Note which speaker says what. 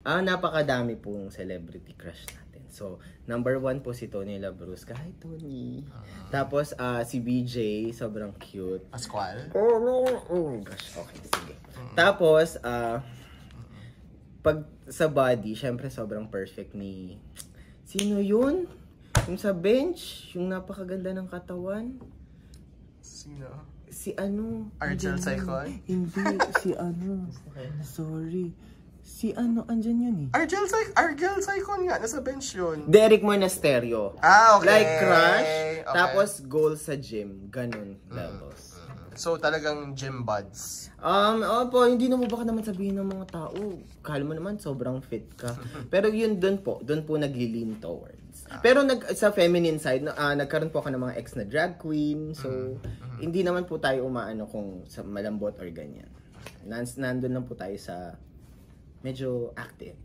Speaker 1: Napakadami pong celebrity crush natin. So, number 1 po si Tony Labrusca. Hi, Tony. Tapos, si BJ, sobrang cute.
Speaker 2: Pascual?
Speaker 1: Oh my gosh. Okay, sige. Tapos, pag sa body, syempre sobrang perfect ni... Sino yun? Yung sa bench, yung napakaganda ng katawan.
Speaker 2: Sino?
Speaker 1: Si ano?
Speaker 2: Argel Saicon?
Speaker 1: Hindi, si ano. Sorry. Si ano, andyan yun eh.
Speaker 2: Argel Saicon nga, nasa bench yun.
Speaker 1: Derek Monasterio.
Speaker 2: Okay.
Speaker 1: Like crush,
Speaker 2: Okay.
Speaker 1: tapos goal sa gym. Ganun levels.
Speaker 2: So talagang gym buds.
Speaker 1: Opo, hindi na mo baka naman sabihin ng mga tao. Kala mo naman, sobrang fit ka. Pero yun, doon po nagli-lean towards. Pero sa feminine side, nagkaroon po ako ng mga ex na drag queen. So, hindi naman po tayo umaano kung sa malambot or ganyan. Nandun lang po tayo sa medyo active.